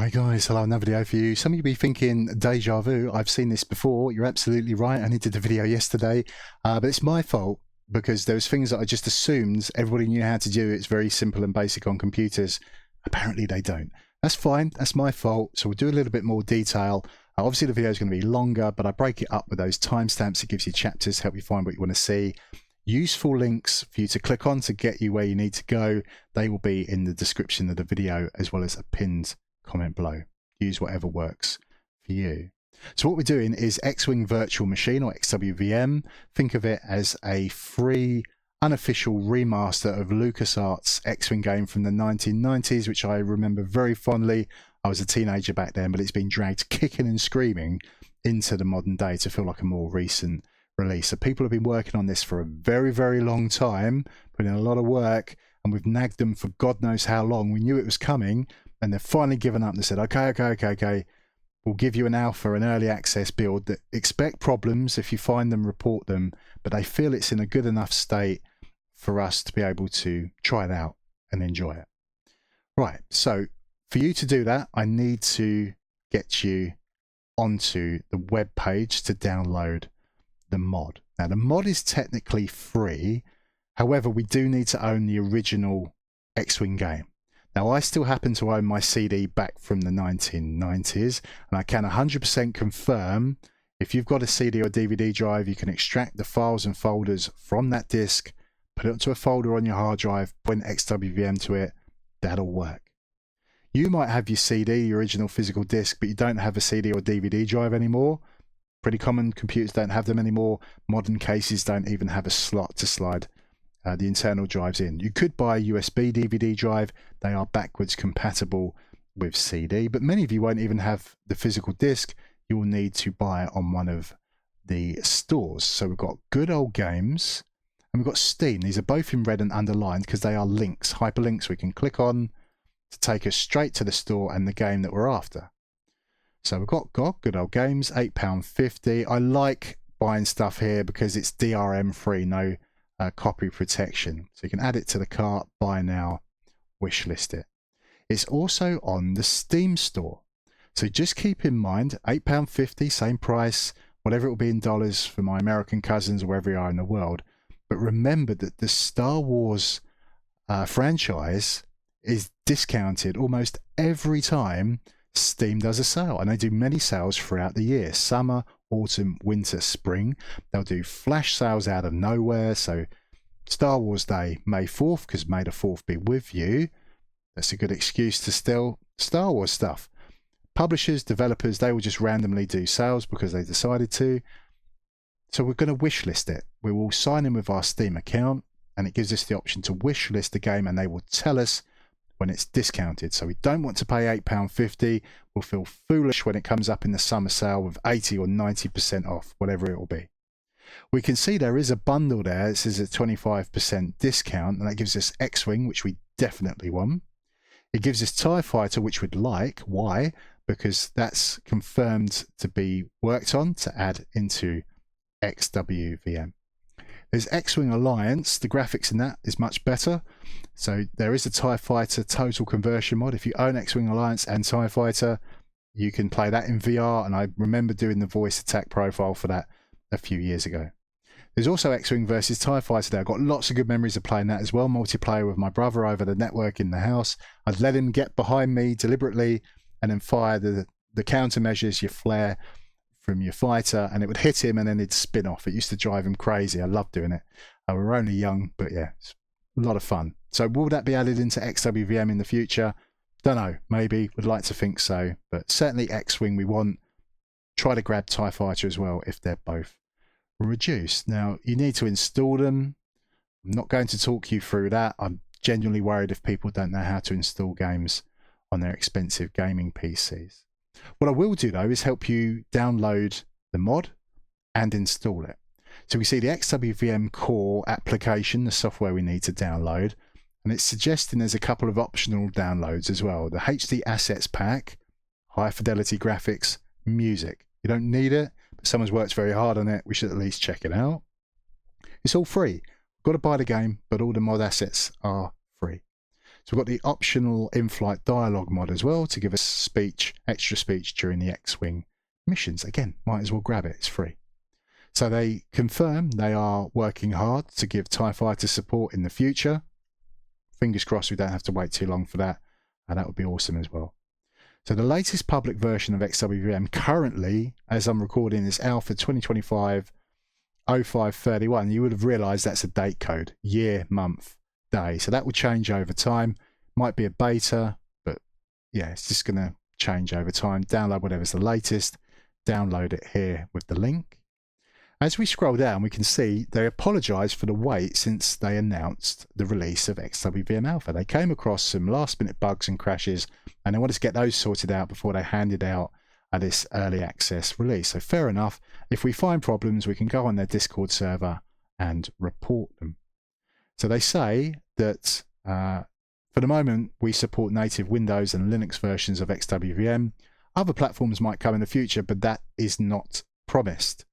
Hi guys, hello, another video for you. Some of you be thinking, deja vu, I've seen this before. You're absolutely right, I only did the video yesterday, but it's my fault because there was things that I just assumed everybody knew how to do. It's very simple and basic on computers. Apparently they don't. That's fine, that's my fault, so we'll do a little bit more detail. Obviously the video is going to be longer, but I break it up with those timestamps. It gives you chapters, help you find what you want to see. Useful links for you to click on to get you where you need to go. They will be in the description of the video as well as a pinned comment below. Use whatever works for you. So what we're doing is X-Wing Virtual Machine, or XWVM. Think of it as a free unofficial remaster of LucasArts X-Wing game from the 1990s, which I remember very fondly. I was a teenager back then, but it's been dragged kicking and screaming into the modern day to feel like a more recent release. So people have been working on this for a very, very long time, putting in a lot of work, and we've nagged them for God knows how long. We knew it was coming, and they've finally given up and they said, okay, we'll give you an alpha, an early access build that expect problems. If you find them, report them, but they feel it's in a good enough state for us to be able to try it out and enjoy it. Right, so for you to do that, I need to get you onto the web page to download the mod. Now the mod is technically free, however we do need to own the original X-Wing game. Now I still happen to own my CD back from the 1990s, and I can 100% confirm if you've got a CD or DVD drive, you can extract the files and folders from that disc, put it onto a folder on your hard drive, point XWVM to it, that'll work. You might have your CD, your original physical disc, but you don't have a CD or DVD drive anymore. Pretty common, computers don't have them anymore. Modern cases don't even have a slot to slide the internal drives in. You could buy a USB DVD drive. They are backwards compatible with CD, but many of you won't even have the physical disc. You will need to buy it on one of the stores. So we've got Good Old Games and we've got Steam. These are both in red and underlined because they are links, hyperlinks we can click on to take us straight to the store and the game that we're after. So we've got GOG, Good Old Games, £8.50. I like buying stuff here because it's DRM free, no copy protection. So you can add it to the cart, buy now, wish list it. It's also on the Steam store. So just keep in mind, £8.50, same price, whatever it will be in dollars for my American cousins or wherever you are in the world. But remember that the Star Wars franchise is discounted almost every time Steam does a sale, and they do many sales throughout the year: summer, autumn, winter, spring. They'll do flash sales out of nowhere. So Star Wars Day, May 4th, because May the 4th be with you. That's a good excuse to steal Star Wars stuff. Publishers, developers, they will just randomly do sales because they decided to. So we're going to wish list it. We will sign in with our Steam account, and it gives us the option to wish list the game, and they will tell us when it's discounted. So we don't want to pay £8.50. We'll feel foolish when it comes up in the summer sale with 80 or 90% off, whatever it will be. We can see there is a bundle there. This is a 25% discount, and that gives us X-Wing, which we definitely want. It gives us TIE Fighter, which we'd like. Why? Because that's confirmed to be worked on to add into XWVM. There's X-Wing Alliance. The graphics in that is much better. So there is a TIE Fighter total conversion mod. If you own X-Wing Alliance and TIE Fighter, you can play that in VR, and I remember doing the voice attack profile for that a few years ago. There's also X-Wing versus TIE Fighter there. I've got lots of good memories of playing that as well. Multiplayer with my brother over the network in the house. I'd let him get behind me deliberately and then fire the countermeasures, your flare from your fighter, and it would hit him and then it'd spin off. It used to drive him crazy. I loved doing it. We were only young, but yeah, it's a lot of fun. So will that be added into XWVM in the future? Don't know, maybe. Would like to think so, but certainly X-Wing we want. Try to grab TIE Fighter as well if they're both reduced. Now you need to install them. I'm not going to talk you through that. I'm genuinely worried if people don't know how to install games on their expensive gaming PCs. What I will do though is help you download the mod and install it. So we see the XWVM core application, the software we need to download, and it's suggesting there's a couple of optional downloads as well. The HD Assets Pack, high fidelity graphics, music. You don't need it, but someone's worked very hard on it. We should at least check it out. It's all free. Got to buy the game, but all the mod assets are free. So we've got the optional in-flight dialogue mod as well to give us speech, extra speech during the X-Wing missions. Again, might as well grab it, it's free. So they confirm they are working hard to give TIE Fighter support in the future. Fingers crossed we don't have to wait too long for that, and that would be awesome as well. So the latest public version of XWVM currently, as I'm recording, is Alpha 2025-0531. You would have realized that's a date code, year, month, day. So that will change over time. Might be a beta, but yeah, it's just going to change over time. Download whatever's the latest. Download it here with the link. As we scroll down, we can see they apologise for the wait since they announced the release of XWVM Alpha. They came across some last-minute bugs and crashes, and they wanted to get those sorted out before they handed out this early access release. So fair enough. If we find problems, we can go on their Discord server and report them. So they say that for the moment, we support native Windows and Linux versions of XWVM. Other platforms might come in the future, but that is not promised.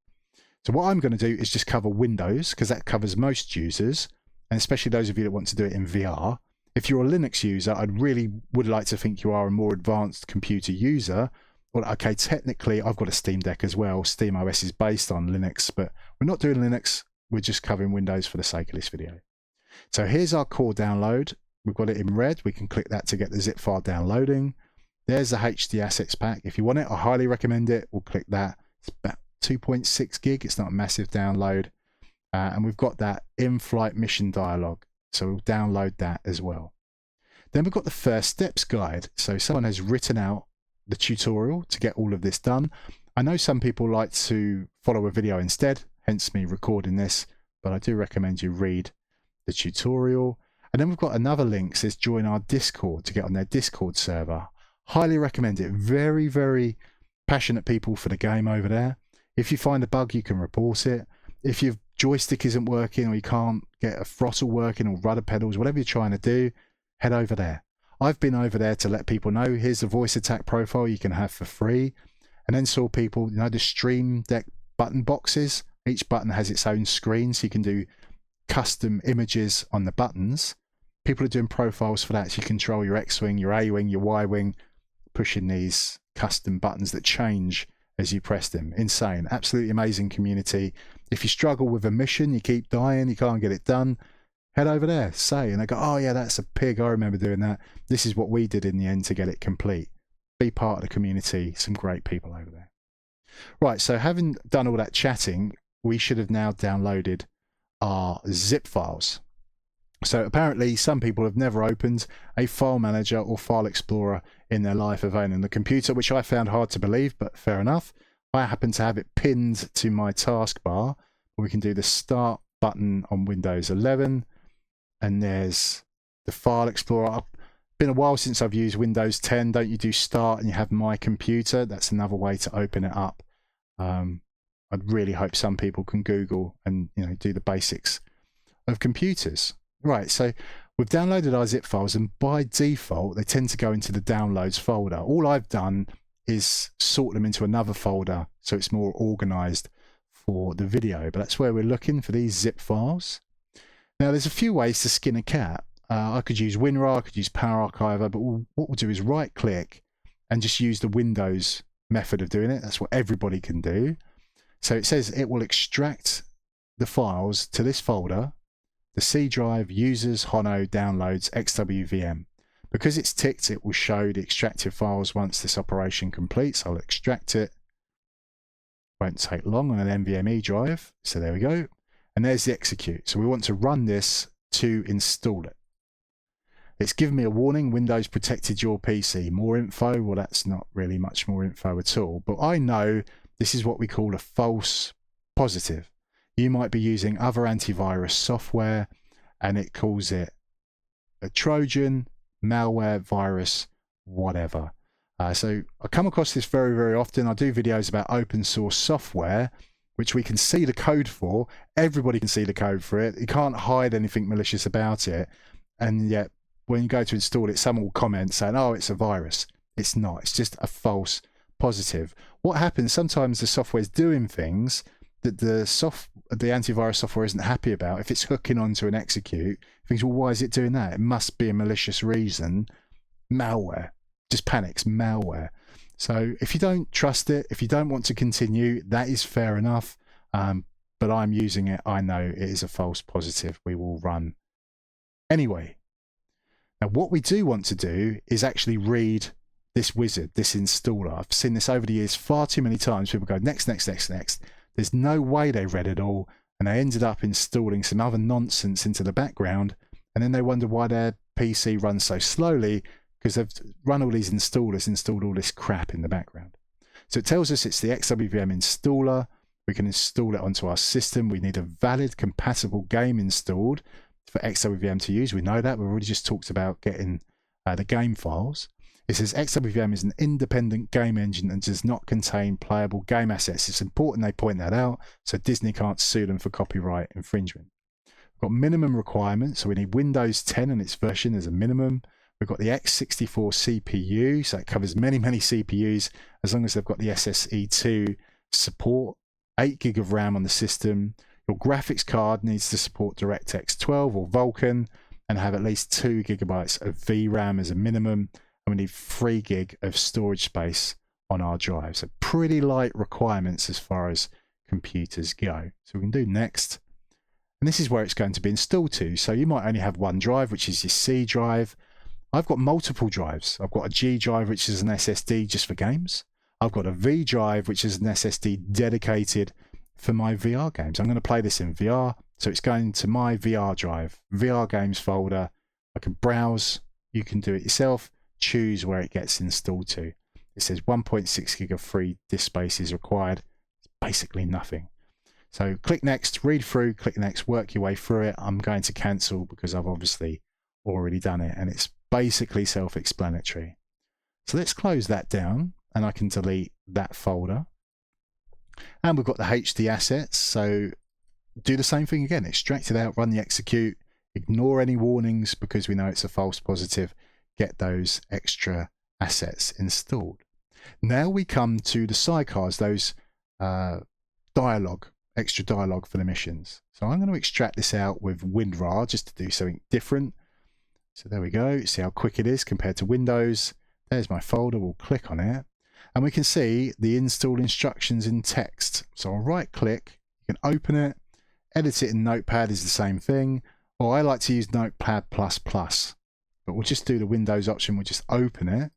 So what I'm going to do is just cover Windows, because that covers most users, and especially those of you that want to do it in VR. If you're a Linux user, I really would like to think you are a more advanced computer user. Well, okay, technically I've got a Steam Deck as well. SteamOS is based on Linux, but we're not doing Linux. We're just covering Windows for the sake of this video. So here's our core download. We've got it in red. We can click that to get the zip file downloading. There's the HD assets pack. If you want it, I highly recommend it. We'll click that. It's about 2.6 gig. It's not a massive download. And we've got that in-flight mission dialogue. So we'll download that as well. Then we've got the first steps guide. So someone has written out the tutorial to get all of this done. I know some people like to follow a video instead, hence me recording this, but I do recommend you read the tutorial. And then we've got another link that says join our Discord to get on their Discord server. Highly recommend it. Very, very passionate people for the game over there. If you find a bug, you can report it. If your joystick isn't working or you can't get a throttle working or rudder pedals, whatever you're trying to do, head over there. I've been over there to let people know, here's the voice attack profile you can have for free. And then saw people, you know, the Stream Deck button boxes. Each button has its own screen, so you can do custom images on the buttons. People are doing profiles for that, so you control your X-Wing, your A-Wing, your Y-Wing, pushing these custom buttons that change as you press them. Insane. Absolutely amazing community. If you struggle with a mission, you keep dying, you can't get it done, head over there, say, and they go, oh yeah, that's a pig, I remember doing that. This is what we did in the end to get it complete. Be part of the community. Some great people over there. Right, so having done all that chatting, we should have now downloaded our zip files. So apparently some people have never opened a file manager or file explorer in their life of owning the computer, which I found hard to believe, but fair enough. I happen to have it pinned to my taskbar. We can do the start button on Windows 11, and there's the file explorer. It's been a while since I've used Windows 10. Don't you do start and you have my computer? That's another way to open it up. I'd really hope some people can Google and, you know, do the basics of computers. Right, so we've downloaded our zip files, and by default they tend to go into the downloads folder. All I've done is sort them into another folder so it's more organized for the video, but that's where we're looking for these zip files. Now there's a few ways to skin a cat. I could use WinRAR, I could use Power Archiver, but what we'll do is right click and just use the Windows method of doing it. That's what everybody can do. So it says it will extract the files to this folder, the C drive, users, Hono, downloads, XWVM. Because it's ticked, it will show the extracted files once this operation completes. I'll extract it. Won't take long on an NVMe drive. So there we go. And there's the execute. So we want to run this to install it. It's given me a warning, Windows protected your PC. More info? Well, that's not really much more info at all. But I know this is what we call a false positive. You might be using other antivirus software and it calls it a Trojan, malware, virus, whatever. So I come across this very, very often. I do videos about open source software, which we can see the code for. Everybody can see the code for it. You can't hide anything malicious about it. And yet when you go to install it, someone will comment saying, oh, it's a virus. It's not. It's just a false positive. What happens, sometimes the software is doing things that the antivirus software isn't happy about, if it's hooking onto an execute, thinks, well, why is it doing that? It must be a malicious reason. Malware. Just panics. Malware. So if you don't trust it, if you don't want to continue, that is fair enough. But I'm using it. I know it is a false positive. We will run anyway. Now, what we do want to do is actually read this wizard, this installer. I've seen this over the years far too many times. People go, next, next, next, next. There's no way they read it all, and they ended up installing some other nonsense into the background, and then they wonder why their PC runs so slowly, because they've run all these installers, installed all this crap in the background. So it tells us it's the XWVM installer. We can install it onto our system. We need a valid, compatible game installed for XWVM to use. We know that. We've already just talked about getting the game files. It says XWVM is an independent game engine and does not contain playable game assets. It's important they point that out so Disney can't sue them for copyright infringement. We've got minimum requirements, so we need Windows 10 and its version as a minimum. We've got the x64 CPU, so it covers many, many CPUs as long as they've got the SSE2 support. 8 gig of RAM on the system. Your graphics card needs to support DirectX 12 or Vulkan and have at least 2 gigabytes of VRAM as a minimum. And we need 3 gig of storage space on our drive. So pretty light requirements as far as computers go. So we can do next. And this is where it's going to be installed to. So you might only have one drive, which is your C drive. I've got multiple drives. I've got a G drive, which is an SSD just for games. I've got a V drive, which is an SSD dedicated for my VR games. I'm going to play this in VR. So it's going to my VR drive, VR games folder. I can browse. You can do it yourself. Choose where it gets installed to. It says 1.6 gig of free disk space is required. It's basically nothing. So click next, read through, click next, work your way through it. I'm going to cancel because I've obviously already done it, and it's basically self-explanatory. So let's close that down, and I can delete that folder. And we've got the HD assets, so do the same thing again. Extract it out, run the execute, ignore any warnings because we know it's a false positive. Get those extra assets installed. Now we come to the sidecars, those extra dialogue for the missions. So I'm going to extract this out with WinRAR just to do something different. So there we go. See how quick it is compared to Windows. There's my folder. We'll click on it. And we can see the install instructions in text. So I'll right click, you can open it, edit it in Notepad is the same thing, or I like to use Notepad++, but we'll just do the Windows option, we'll just open it.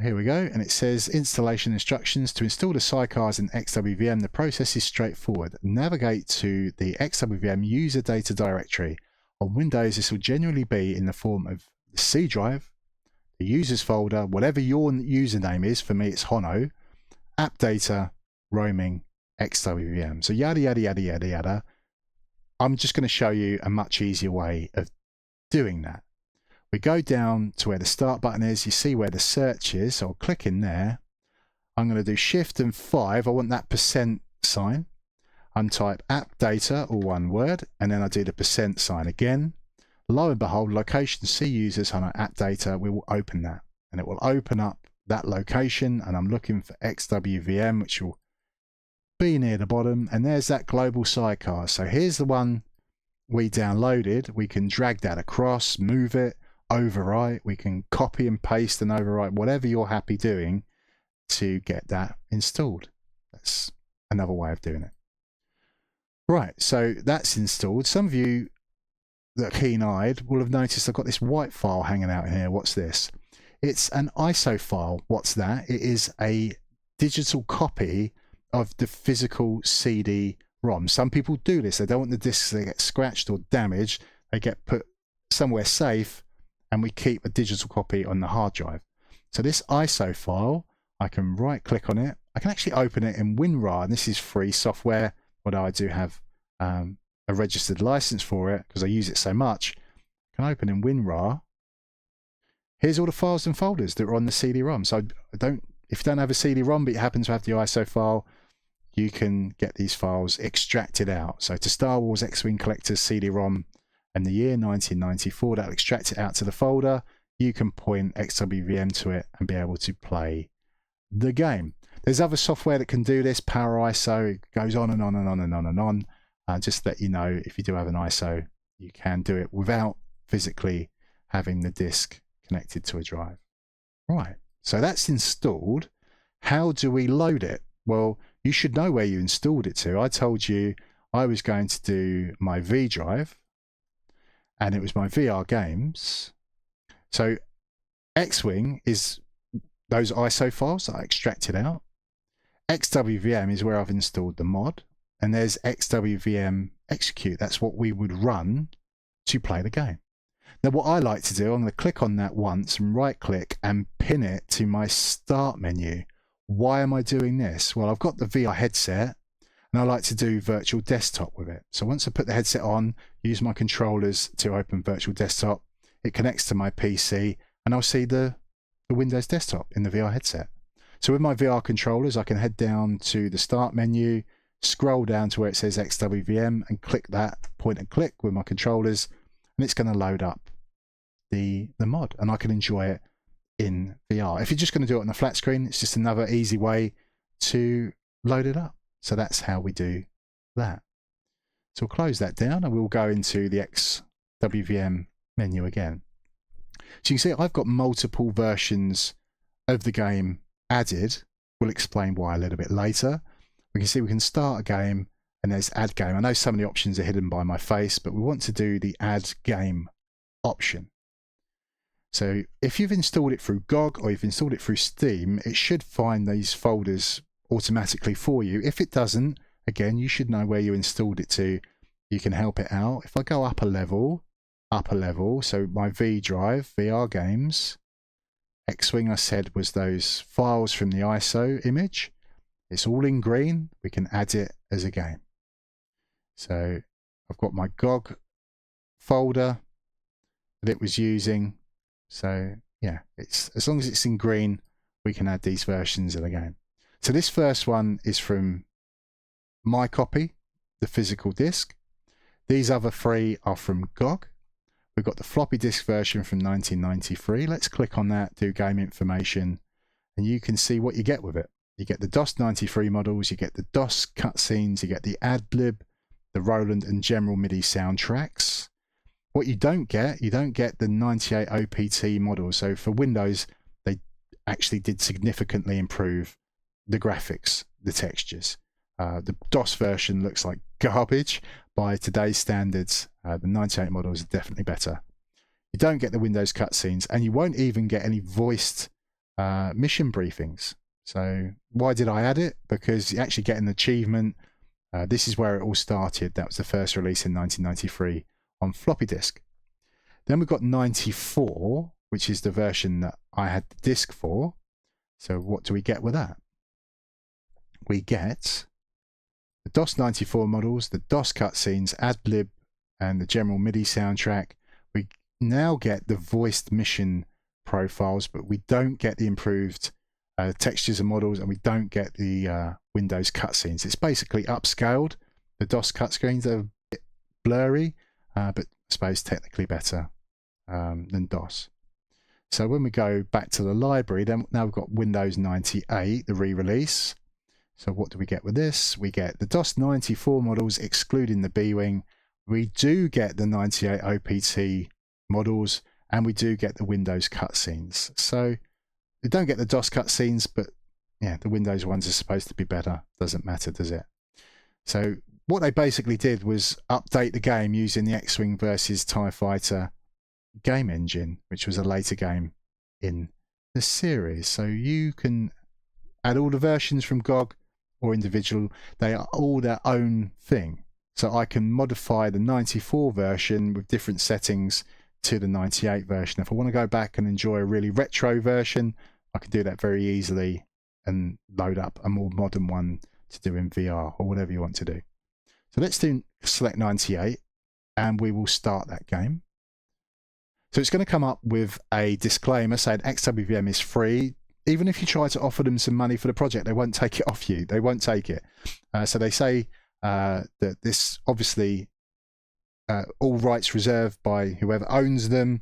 Here we go, and it says installation instructions. To install the sidecars in XWVM, the process is straightforward. Navigate to the XWVM user data directory. On Windows, this will generally be in the form of the C drive, the users folder, whatever your username is. For me, it's Hono, Appdata, roaming, XWVM. So yada, yada, yada, yada, yada. I'm just going to show you a much easier way of doing that. We go down to where the start button is. You see where the search is. So I'll click in there. I'm going to do Shift and 5. I want that % sign. Untype Appdata, all one word, and then I do the % sign again. Lo and behold, location C users on our Appdata, we will open that, and it will open up that location, and I'm looking for XWVM, which will be near the bottom, and there's that global sidecar. So here's the one we downloaded. We can drag that across, move it, overwrite. We can copy and paste and overwrite, whatever you're happy doing to get that installed. That's another way of doing it. Right, so that's installed. Some of you that are keen-eyed will have noticed I've got this white file hanging out in here. What's this? It's an ISO file. What's that? It is a digital copy of the physical CD-ROM. Some people do this. They don't want the discs to get scratched or damaged. They get put somewhere safe, and we keep a digital copy on the hard drive. So this ISO file, I can right-click on it. I can actually open it in WinRAR, and this is free software, although I do have a registered license for it because I use it so much. I can open in WinRAR. Here's all the files and folders that are on the CD-ROM. So if you don't have a CD-ROM but you happen to have the ISO file, you can get these files extracted out. So to Star Wars X-Wing Collector's CD-ROM and the year 1994, that'll extract it out to the folder. You can point XWVM to it and be able to play the game. There's other software that can do this, Power ISO, it goes on and on and on and on and on. Just to let you know, if you do have an ISO, you can do it without physically having the disk connected to a drive. Right, so that's installed. How do we load it? Well, you should know where you installed it to. I told you I was going to do my V drive, and it was my VR games. So XWing is those ISO files that I extracted out. XWVM is where I've installed the mod, and there's XWVM execute. That's what we would run to play the game. Now what I like to do, I'm going to click on that once and right click and pin it to my start menu. Why am I doing this? Well, I've got the VR headset and I like to do virtual desktop with it. So once I put the headset on, use my controllers to open virtual desktop, it connects to my PC and I'll see the Windows desktop in the VR headset. So with my VR controllers, I can head down to the start menu, scroll down to where it says XWVM and click that, point and click with my controllers, and it's going to load up the mod and I can enjoy it in VR. If you're just going to do it on a flat screen, it's just another easy way to load it up. So that's how we do that. So we'll close that down and we'll go into the XWVM menu again. So you can see I've got multiple versions of the game added. We'll explain why a little bit later. We can see we can start a game and there's add game. I know some of the options are hidden by my face, but we want to do the add game option. So if you've installed it through GOG or you've installed it through Steam, it should find these folders automatically for you. If it doesn't, again, you should know where you installed it to. You can help it out. If I go up a level, so my V drive, VR games, XWing I said was those files from the ISO image. It's all in green. We can add it as a game. So I've got my GOG folder that it was using. So yeah, it's as long as it's in green, we can add these versions of the game. So this first one is from my copy, the physical disk. These other three are from GOG. We've got the floppy disk version from 1993. Let's click on that, do game information, and you can see what you get with it. You get the DOS-93 models, you get the DOS cutscenes, you get the ad-lib, the Roland and General MIDI soundtracks. What you don't get the 98 OPT models. So for Windows, they actually did significantly improve the graphics, the textures. The DOS version looks like garbage by today's standards. The 98 models are definitely better. You don't get the Windows cutscenes, and you won't even get any voiced mission briefings. So why did I add it? Because you actually get an achievement. This is where it all started. That was the first release in 1993 on floppy disk. Then we've got 94, which is the version that I had the disk for. So what do we get with that? We get the DOS-94 models, the DOS cutscenes, ad-lib, and the General MIDI soundtrack. We now get the voiced mission profiles, but we don't get the improved textures and models, and we don't get the Windows cutscenes. It's basically upscaled. The DOS cutscenes are a bit blurry, but I suppose technically better than DOS. So when we go back to the library, then now we've got Windows 98, the re-release. So what do we get with this? We get the DOS-94 models excluding the B-Wing. We do get the 98 OPT models, and we do get the Windows cutscenes. So we don't get the DOS cutscenes, but yeah, the Windows ones are supposed to be better. Doesn't matter, does it? So what they basically did was update the game using the X-Wing versus TIE Fighter game engine, which was a later game in the series. So you can add all the versions from GOG or individual. They are all their own thing. So I can modify the 94 version with different settings to the 98 version. If I want to go back and enjoy a really retro version, I can do that very easily and load up a more modern one to do in VR or whatever you want to do. So let's select 98 and we will start that game. So it's going to come up with a disclaimer saying XWVM is free. Even if you try to offer them some money for the project, they won't take it off you. They won't take it. So they say that this obviously all rights reserved by whoever owns them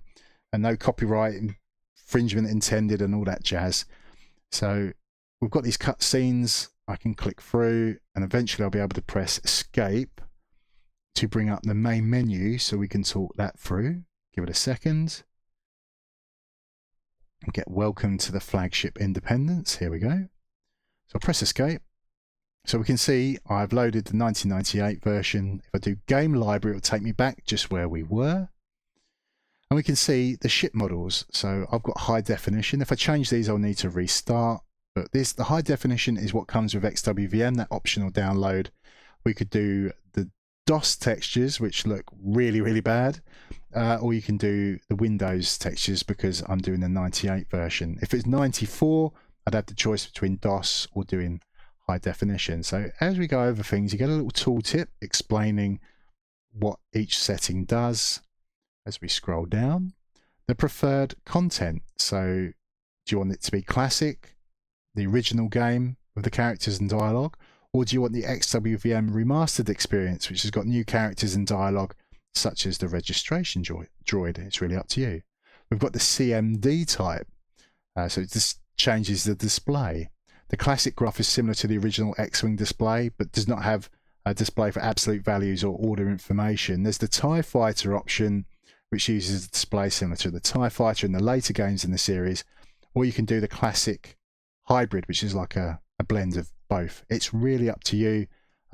and no copyright infringement intended and all that jazz. So we've got these cutscenes. I can click through and eventually I'll be able to press escape to bring up the main menu so we can talk that through. Give it a second. And get welcome to the flagship Independence. Here we go. So I'll press escape. So we can see I've loaded the 1998 version. If I do game library, it'll take me back just where we were. And we can see the ship models. So I've got high definition. If I change these, I'll need to restart. But the high definition is what comes with XWVM, that optional download. We could do the DOS textures, which look really, really bad. Or you can do the Windows textures because I'm doing the 98 version. If it's 94, I'd have the choice between DOS or doing high definition. So as we go over things, you get a little tooltip explaining what each setting does. As we scroll down, the preferred content. So do you want it to be classic, the original game with the characters and dialogue, or do you want the XWVM remastered experience, which has got new characters and dialogue, such as the registration droid? It's really up to you. We've got the CMD type, so it just changes the display. The classic graph is similar to the original X-Wing display, but does not have a display for absolute values or order information. There's the TIE Fighter option, which uses a display similar to the TIE Fighter in the later games in the series, or you can do the classic hybrid, which is like a blend of both. It's really up to you.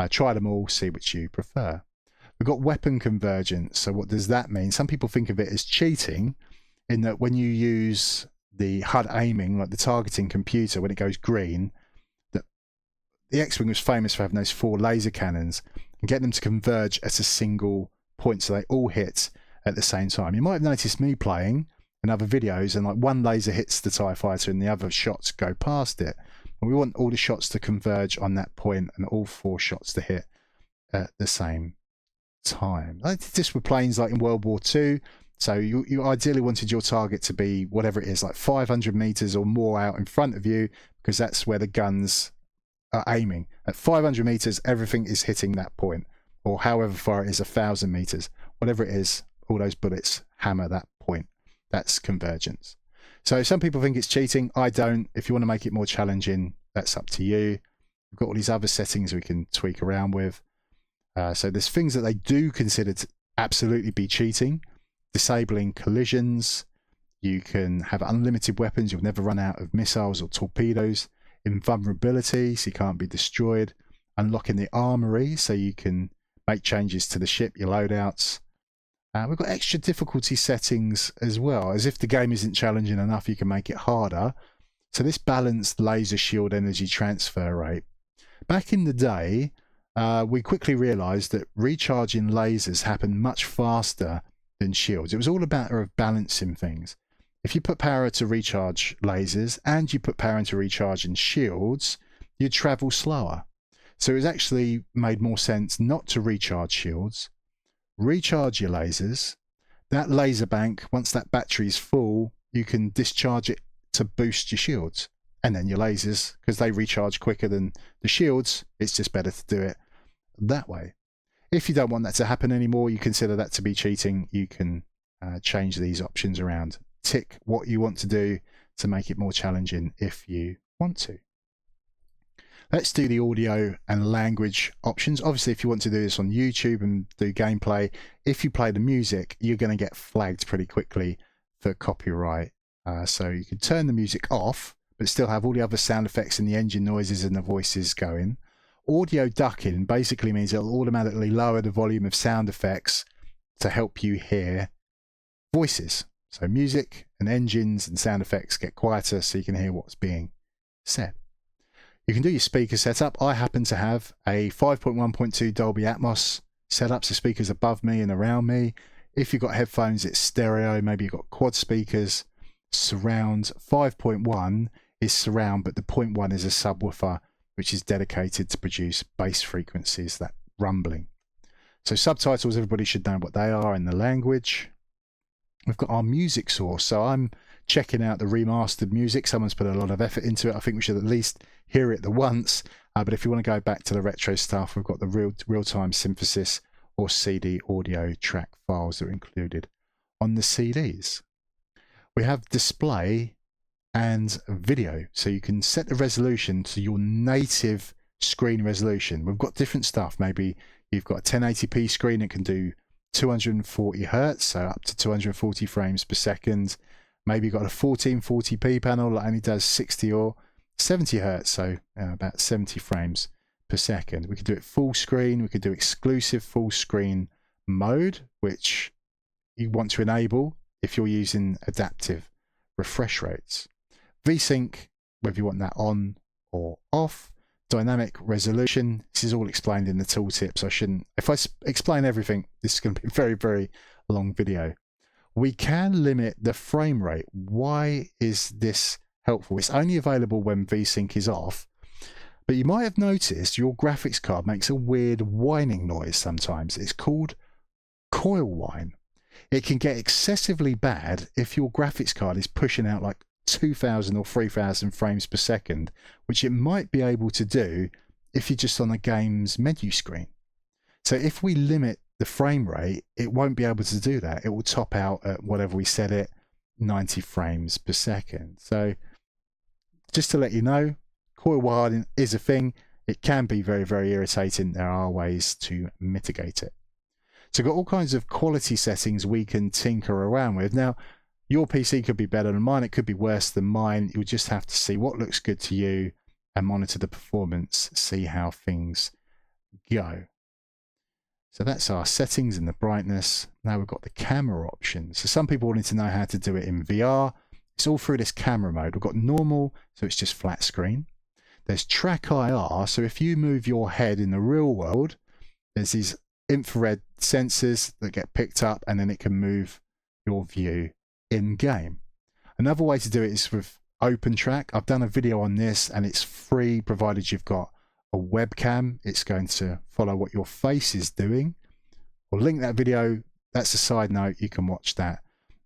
Try them all, see which you prefer. We've got weapon convergence. So what does that mean? Some people think of it as cheating, in that when you use the HUD aiming, like the targeting computer, when it goes green, that the X-Wing was famous for having those 4 laser cannons and get them to converge at a single point, so they all hit at the same time. You might have noticed me playing in other videos and like one laser hits the TIE Fighter and the other shots go past it. And we want all the shots to converge on that point and all 4 shots to hit at the same time. Like this with planes like in World War II. So you ideally wanted your target to be whatever it is, like 500 meters or more out in front of you, because that's where the guns are aiming. At 500 meters, everything is hitting that point, or however far it is, 1,000 meters, whatever it is, all those bullets hammer that point. That's convergence. So some people think it's cheating. I don't. If you want to make it more challenging, that's up to you. We've got all these other settings we can tweak around with. So there's things that they do consider to absolutely be cheating. Disabling collisions. You can have unlimited weapons. You'll never run out of missiles or torpedoes. Invulnerability, so you can't be destroyed. Unlocking the armory, so you can make changes to the ship, your loadouts. We've got extra difficulty settings as well. As if the game isn't challenging enough, you can make it harder. So this balanced laser shield energy transfer rate. Back in the day, we quickly realized that recharging lasers happened much faster than shields. It was all a matter of balancing things. If you put power to recharge lasers and you put power into recharging shields, you'd travel slower. So it was actually made more sense not to recharge shields, recharge your lasers. That laser bank, once that battery is full, you can discharge it to boost your shields. And then your lasers, because they recharge quicker than the shields, it's just better to do it that way. If you don't want that to happen anymore, you consider that to be cheating, you can change these options around. Tick what you want to do to make it more challenging if you want to. Let's do the audio and language options. Obviously, if you want to do this on YouTube and do gameplay, if you play the music, you're going to get flagged pretty quickly for copyright. So you can turn the music off, but still have all the other sound effects and the engine noises and the voices going. Audio ducking basically means it'll automatically lower the volume of sound effects to help you hear voices. So music and engines and sound effects get quieter so you can hear what's being said. You can do your speaker setup. I happen to have a 5.1.2 Dolby Atmos setup, so speakers above me and around me. If you've got headphones, it's stereo. Maybe you've got quad speakers. Surround 5.1 is surround, but the 0.1 is a subwoofer, which is dedicated to produce bass frequencies, that rumbling. So subtitles, everybody should know what they are in the language. We've got our music source. So I'm checking out the remastered music. Someone's put a lot of effort into it. I think we should at least hear it the once. But if you want to go back to the retro stuff, we've got the real-time synthesis or CD audio track files that are included on the CDs. We have display and video. So you can set the resolution to your native screen resolution. We've got different stuff. Maybe you've got a 1080p screen that can do 240 hertz, so up to 240 frames per second. Maybe you've got a 1440p panel that only does 60 or 70 hertz, so about 70 frames per second. We could do it full screen. We could do exclusive full screen mode, which you want to enable if you're using adaptive refresh rates. VSync, whether you want that on or off. Dynamic resolution, this is all explained in the tooltip, so I shouldn't, if I explain everything, this is going to be a very, very long video. We can limit the frame rate. Why is this helpful? It's only available when VSync is off, but you might have noticed your graphics card makes a weird whining noise sometimes. It's called coil whine. It can get excessively bad if your graphics card is pushing out like 2000 or 3000 frames per second, which it might be able to do if you're just on a game's menu screen. So if we limit the frame rate, it won't be able to do that. It will top out at whatever we set it, 90 frames per second. So just to let you know, coil whine is a thing. It can be very, very irritating. There are ways to mitigate it. So we've got all kinds of quality settings we can tinker around with. Now, your PC could be better than mine. It could be worse than mine. You'll just have to see what looks good to you and monitor the performance, see how things go. So that's our settings and the brightness. Now we've got the camera options. So some people wanted to know how to do it in VR. It's all through this camera mode. We've got normal, so it's just flat screen. There's track IR. So if you move your head in the real world, there's these infrared sensors that get picked up, and then it can move your view in game. Another way to do it is with open track. I've done a video on this and it's free provided you've got a webcam. It's going to follow what your face is doing. I'll link that video. That's a side note. You can watch that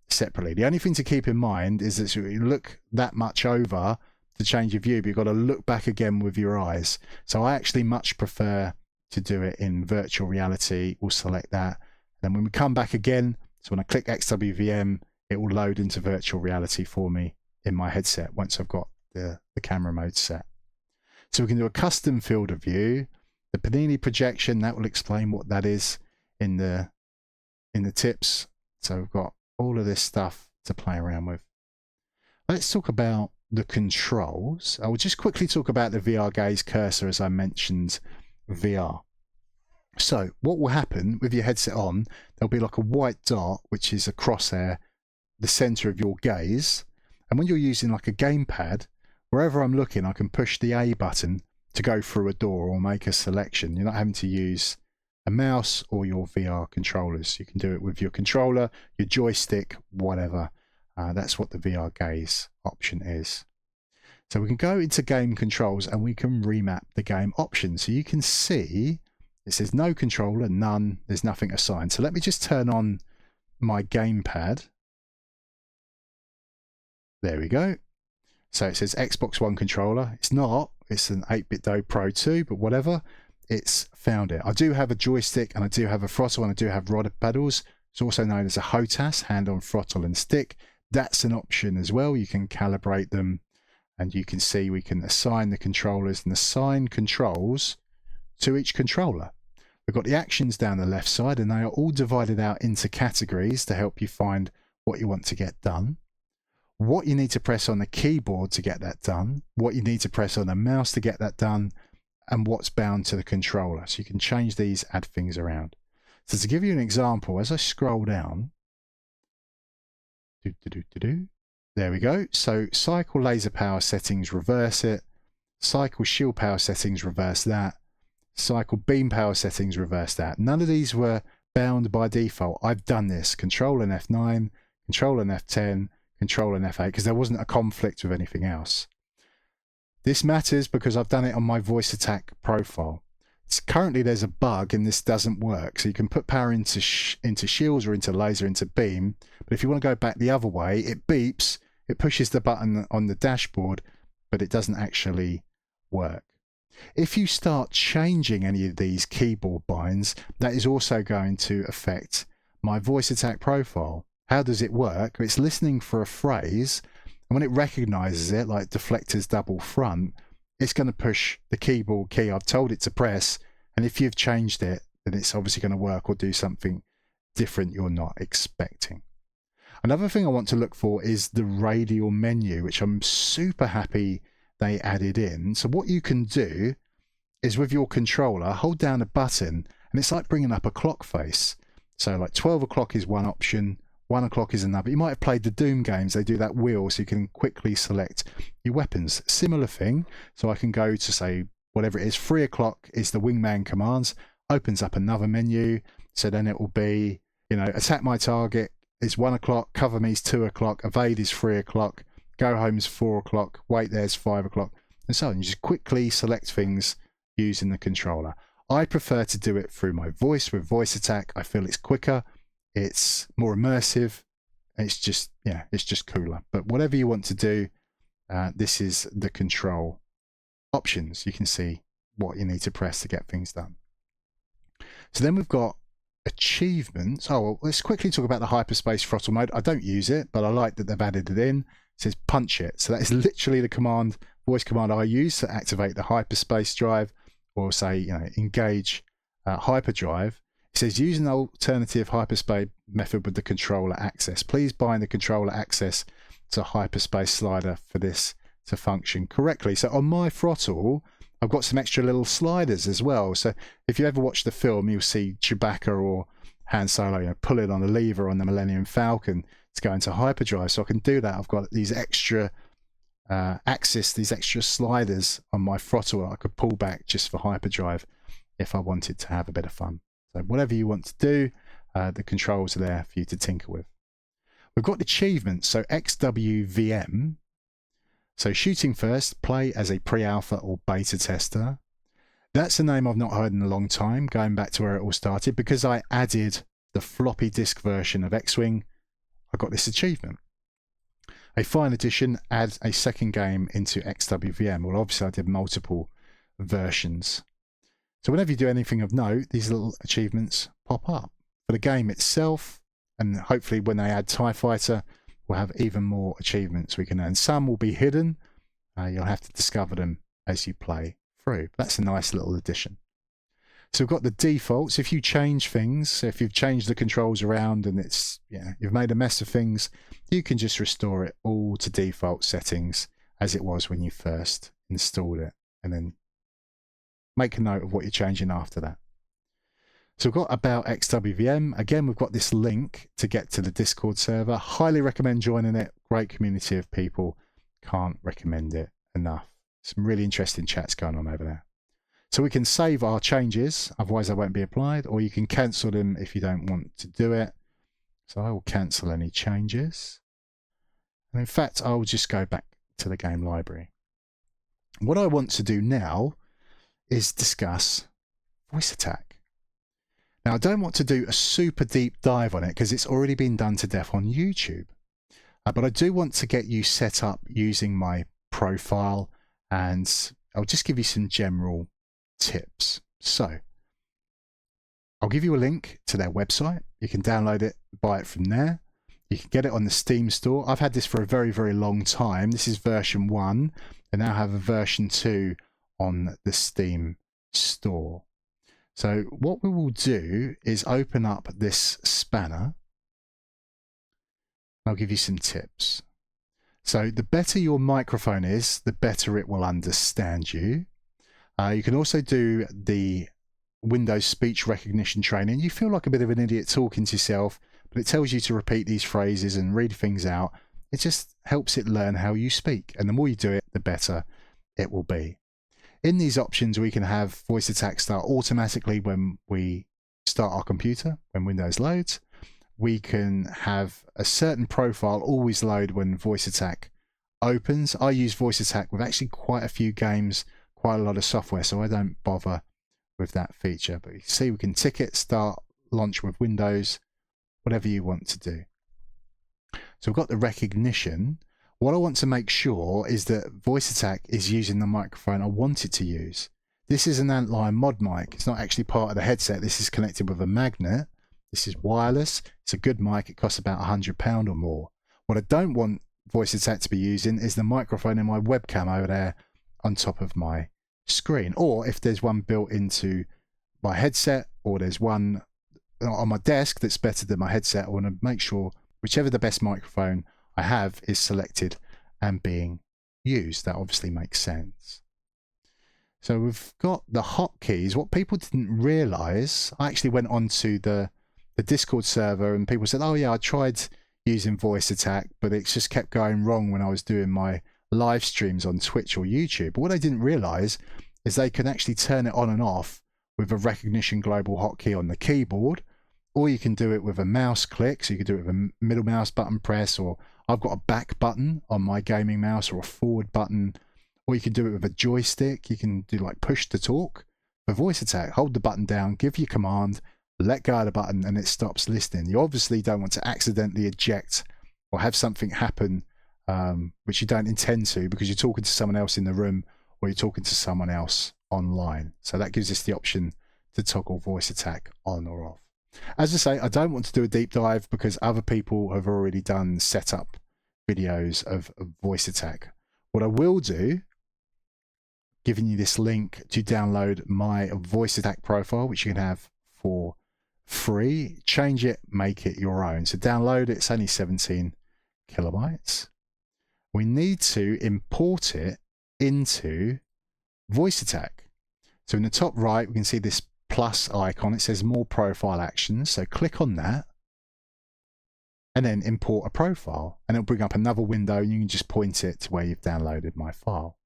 separately. The only thing to keep in mind is that you look that much over to change your view, but you've got to look back again with your eyes. So I actually much prefer to do it in virtual reality. We'll select that. And when we come back again, so when I click XWVM, it will load into virtual reality for me in my headset once I've got the camera mode set. So we can do a custom field of view. The Panini projection, that will explain what that is in the tips. So we've got all of this stuff to play around with. Let's talk about the controls. I will just quickly talk about the VR gaze cursor as I mentioned VR. So what will happen with your headset on, there'll be like a white dot, which is a crosshair, the center of your gaze. And when you're using like a gamepad, wherever I'm looking, I can push the A button to go through a door or make a selection. You're not having to use a mouse or your VR controllers. You can do it with your controller, your joystick, whatever. That's what the VR gaze option is. So we can go into game controls and we can remap the game options. So you can see it says no controller, none, there's nothing assigned. So let me just turn on my gamepad. There we go. So it says Xbox One controller. It's not. It's an 8BitDo Pro 2, but whatever. It's found it. I do have a joystick and I do have a throttle and I do have rod pedals. It's also known as a HOTAS, hand on throttle and stick. That's an option as well. You can calibrate them and you can see we can assign the controllers and assign controls to each controller. We've got the actions down the left side and they are all divided out into categories to help you find what you want to get done. What you need to press on the keyboard to get that done, what you need to press on the mouse to get that done, and what's bound to the controller. So you can change these, add things around. So to give you an example, as I scroll down, there we go. So cycle laser power settings, reverse it. Cycle shield power settings, reverse that. Cycle beam power settings, reverse that. None of these were bound by default. I've done this, Control and F9, Control and F10, Control and F8, because there wasn't a conflict with anything else. This matters because I've done it on my voice attack profile. Currently there's a bug and this doesn't work. So you can put power into shields or into laser, into beam. But if you want to go back the other way, it beeps, it pushes the button on the dashboard, but it doesn't actually work. If you start changing any of these keyboard binds, that is also going to affect my voice attack profile. How does it work? It's listening for a phrase, And when it recognizes it, like deflectors double front, it's going to push the keyboard key I've told it to press. And if you've changed it, then it's obviously going to work or do something different you're not expecting. Another thing I want to look for is the radial menu, which I'm super happy they added in. So what you can do is with your controller, hold down a button, and it's like bringing up a clock face. So like 12 o'clock is one option, 1 o'clock is another. You might have played the Doom games, they do that wheel so you can quickly select your weapons. Similar thing, so I can go to say, whatever it is, 3 o'clock is the wingman commands, opens up another menu. So then it will be, you know, attack my target is 1 o'clock, cover me is 2 o'clock, evade is 3 o'clock, go home is 4 o'clock, wait there's 5 o'clock, and so on. You just quickly select things using the controller. I prefer to do it through my voice with voice attack. I feel it's quicker, it's more immersive, it's just, yeah, it's just cooler. But whatever you want to do, this is the control options. You can see what you need to press to get things done. So then we've got achievements. Oh, well, let's quickly talk about the hyperspace throttle mode. I don't use it, but I like that they've added it in. It says punch it. So that is literally the command, voice command I use to activate the hyperspace drive, or say, you know, engage hyperdrive. It says use an alternative hyperspace method with the controller access. Please bind the controller access to hyperspace slider for this to function correctly. So on my throttle, I've got some extra little sliders as well. So if you ever watch the film, you'll see Chewbacca or Han Solo, you know, pulling on the lever on the Millennium Falcon to go into hyperdrive. So I can do that. I've got these extra axis, these extra sliders on my throttle I could pull back just for hyperdrive if I wanted to have a bit of fun. So whatever you want to do, the controls are there for you to tinker with. We've got achievements, so XWVM. So shooting first, play as a pre-alpha or beta tester. That's a name I've not heard in a long time, going back to where it all started. Because I added the floppy disk version of X-Wing, I got this achievement. A fine addition, add a second game into XWVM. Well, obviously I did multiple versions. So whenever you do anything of note, these little achievements pop up. For the game itself, and hopefully when they add TIE Fighter, we'll have even more achievements we can earn. Some will be hidden. You'll have to discover them as you play through. That's a nice little addition. So we've got the defaults. If you change things, if you've changed the controls around and it's, yeah, you've made a mess of things, you can just restore it all to default settings as it was when you first installed it, and then make a note of what you're changing after that. So we've got about XWVM. Again, we've got this link to get to the Discord server. Highly recommend joining it. Great community of people. Can't recommend it enough. Some really interesting chats going on over there. So we can save our changes, otherwise they won't be applied, or you can cancel them if you don't want to do it. So I will cancel any changes. And in fact, I will just go back to the game library. What I want to do now is discuss voice attack. Now, I don't want to do a super deep dive on it because it's already been done to death on YouTube. But I do want to get you set up using my profile, and I'll just give you some general tips. So I'll give you a link to their website. You can download it, buy it from there. You can get it on the Steam store. I've had this for a very, very long time. This is version 1, and now I have a version 2 on the Steam store. So what we will do is open up this spanner. I'll give you some tips. So the better your microphone is, the better it will understand you. You can also do the Windows speech recognition training. You feel like a bit of an idiot talking to yourself, but it tells you to repeat these phrases and read things out. It just helps it learn how you speak. And the more you do it, the better it will be. In these options, we can have voice attack start automatically when we start our computer, when Windows loads. We can have a certain profile always load when voice attack opens. I use voice attack with actually quite a few games, quite a lot of software, so I don't bother with that feature. But you see, we can tick it, start, launch with Windows, whatever you want to do. So we've got the recognition. What I want to make sure is that voice attack is using the microphone I want it to use. This is an Antlion mod mic. It's not actually part of the headset. This is connected with a magnet. This is wireless. It's a good mic. It costs about £100 or more. What I don't want voice attack to be using is the microphone in my webcam over there on top of my screen, or if there's one built into my headset, or there's one on my desk that's better than my headset. I want to make sure whichever the best microphone I have is selected and being used. That obviously makes sense. So we've got the hotkeys. What people didn't realize, I actually went onto the Discord server and people said, oh yeah, I tried using voice attack, but it just kept going wrong when I was doing my live streams on Twitch or YouTube. But what I didn't realize is they can actually turn it on and off with a recognition global hotkey on the keyboard, or you can do it with a mouse click. So you can do it with a middle mouse button press, or I've got a back button on my gaming mouse, or a forward button, or you can do it with a joystick. You can do like push to talk. For voice attack, hold the button down, give your command, let go of the button, and it stops listening. You obviously don't want to accidentally eject or have something happen which you don't intend to, because you're talking to someone else in the room or you're talking to someone else online. So that gives us the option to toggle voice attack on or off. As I say, I don't want to do a deep dive because other people have already done setup videos of voice attack. What I will do, giving you this link to download my voice attack profile, which you can have for free, change it, make it your own. So download it, it's only 17 kilobytes. We need to import it into voice attack. So in the top right, we can see this plus icon. It says more profile actions. So click on that and then import a profile, and it'll bring up another window and you can just point it to where you've downloaded my file.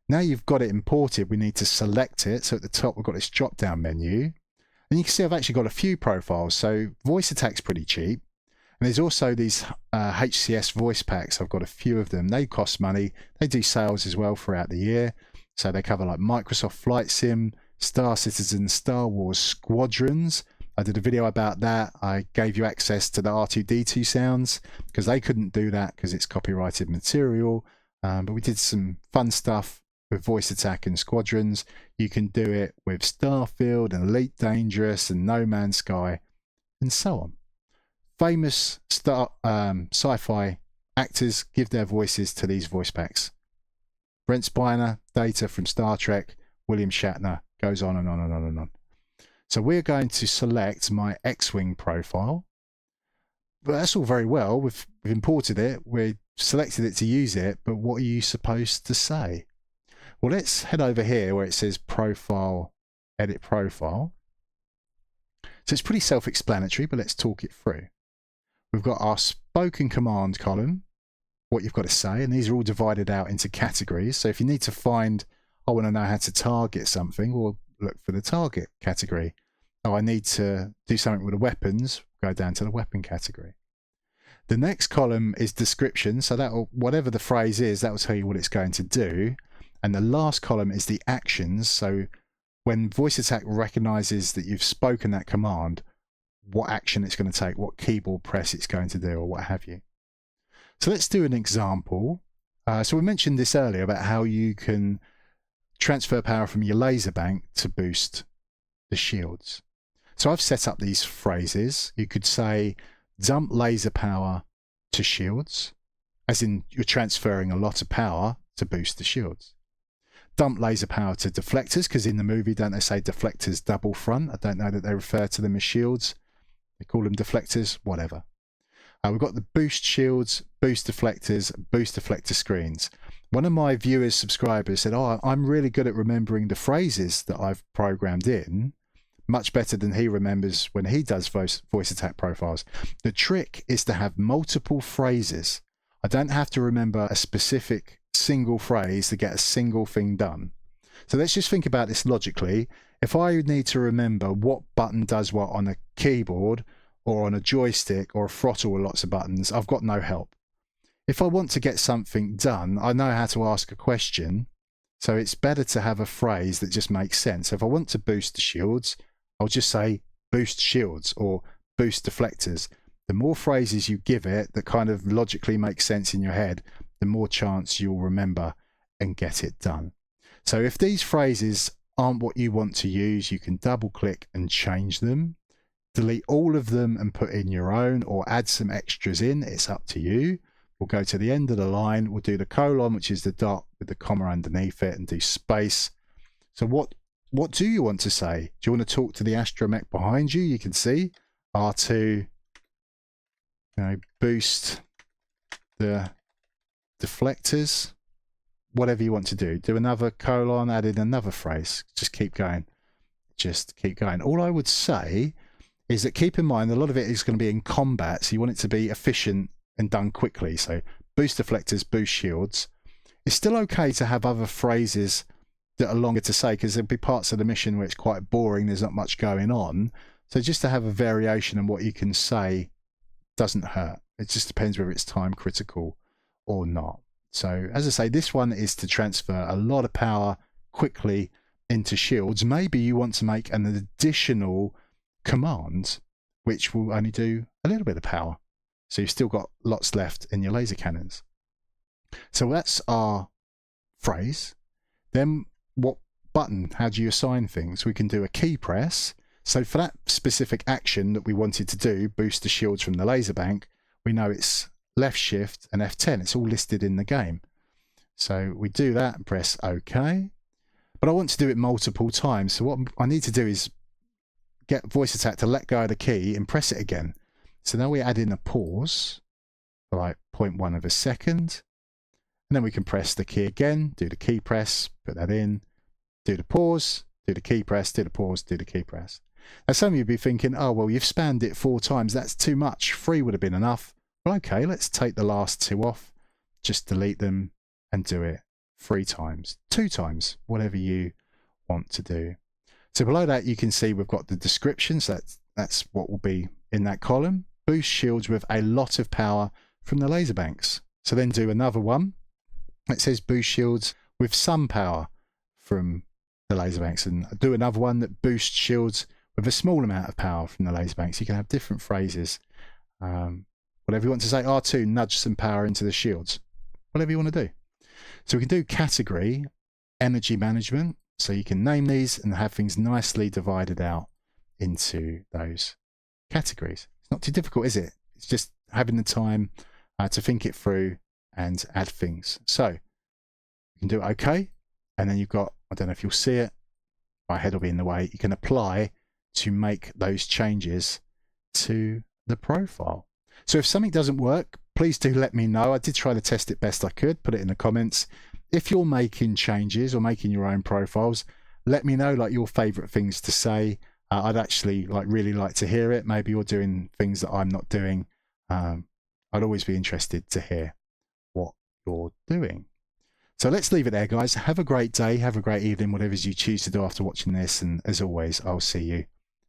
Now you've got it imported, we need to select it. So at the top, we've got this drop down menu, and you can see I've actually got a few profiles. So voice attack's pretty cheap. And there's also these HCS voice packs. I've got a few of them. They cost money. They do sales as well throughout the year. So they cover like Microsoft Flight Sim, Star Citizen, Star Wars Squadrons. I did a video about that. I gave you access to the R2-D2 sounds because they couldn't do that because it's copyrighted material. But we did some fun stuff with voice attack and Squadrons. You can do it with Starfield and Elite Dangerous and No Man's Sky and so on. Famous sci-fi actors give their voices to these voice packs. Brent Spiner, Data from Star Trek, William Shatner, goes on and on and on and on. So we're going to select my X-Wing profile. But that's all very well. We've imported it. We've selected it to use it. But what are you supposed to say? Well, let's head over here where it says Profile, Edit Profile. So it's pretty self-explanatory, but let's talk it through. We've got our spoken command column, what you've got to say, and these are all divided out into categories. So if you need to find, I want to know how to target something, well, look for the target category. Oh, I need to do something with the weapons, go down to the weapon category. The next column is description, so that will, whatever the phrase is, that will tell you what it's going to do. And the last column is the actions, so when voice attack recognizes that you've spoken that command, what action it's going to take, what keyboard press it's going to do, or what have you. So let's do an example. So we mentioned this earlier about how you can transfer power from your laser bank to boost the shields. So I've set up these phrases. You could say dump laser power to shields, as in you're transferring a lot of power to boost the shields. Dump laser power to deflectors, because in the movie, don't they say deflectors double front? I don't know that they refer to them as shields. They call them deflectors, whatever. We've got the boost shields, boost deflectors, boost deflector screens. One of my viewers, subscribers said, oh, I'm really good at remembering the phrases that I've programmed in, much better than he remembers when he does voice attack profiles. The trick is to have multiple phrases. I don't have to remember a specific single phrase to get a single thing done. So let's just think about this logically. If I need to remember what button does what on a keyboard or on a joystick or a throttle with lots of buttons, I've got no help. If I want to get something done, I know how to ask a question. So it's better to have a phrase that just makes sense. If I want to boost the shields, I'll just say boost shields or boost deflectors. The more phrases you give it that kind of logically make sense in your head, the more chance you'll remember and get it done. So if these phrases aren't what you want to use, you can double click and change them. Delete all of them and put in your own, or add some extras in. It's up to you. We'll go to the end of the line. We'll do the colon, which is the dot with the comma underneath it, and do space. So what do you want to say? Do you want to talk to the astromech behind you? You can see R2, boost the deflectors, whatever you want to do. Do another colon, add in another phrase. Just keep going. Just keep going. All I would say is that keep in mind a lot of it is going to be in combat, so you want it to be efficient and done quickly. So boost deflectors, boost shields. It's still okay to have other phrases that are longer to say, because there'll be parts of the mission where it's quite boring, there's not much going on. So just to have a variation in what you can say doesn't hurt. It just depends whether it's time critical or not. So as I say, this one is to transfer a lot of power quickly into shields. Maybe you want to make an additional command which will only do a little bit of power. So you've still got lots left in your laser cannons. So that's our phrase. Then what button, how do you assign things? We can do a key press. So for that specific action that we wanted to do, boost the shields from the laser bank, we know it's left shift and F10. It's all listed in the game. So we do that and press OK. But I want to do it multiple times. So what I need to do is get voice attack to let go of the key and press it again. So now we add in a pause for like 0.1 of a second. And then we can press the key again, do the key press, put that in, do the pause, do the key press, do the pause, do the key press. Now some of you would be thinking, oh, well, you've spanned it 4 times. That's too much. 3 would have been enough. Well, okay, let's take the last 2 off, just delete them and do it 3 times, 2 times, whatever you want to do. So below that, you can see we've got the description. So that's what will be in that column. Boost shields with a lot of power from the laser banks. So then do another one. It says boost shields with some power from the laser banks, and do another one that boosts shields with a small amount of power from the laser banks. You can have different phrases. Whatever you want to say. R2, nudge some power into the shields. Whatever you want to do. So we can do category, energy management. So you can name these and have things nicely divided out into those categories. It's not too difficult, is it? It's just having the time to think it through and add things. So you can do OK, and then you've got, I don't know if you'll see it, my head will be in the way, you can apply to make those changes to the profile. So if something doesn't work, please do let me know. I did try to test it best I could. Put it in the comments. If you're making changes or making your own profiles, let me know like your favorite things to say. I'd actually really like to hear it. Maybe you're doing things that I'm not doing. I'd always be interested to hear what you're doing. So let's leave it there, guys. Have a great day. Have a great evening, whatever you choose to do after watching this. And as always, I'll see you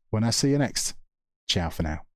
when I see you next. Ciao for now.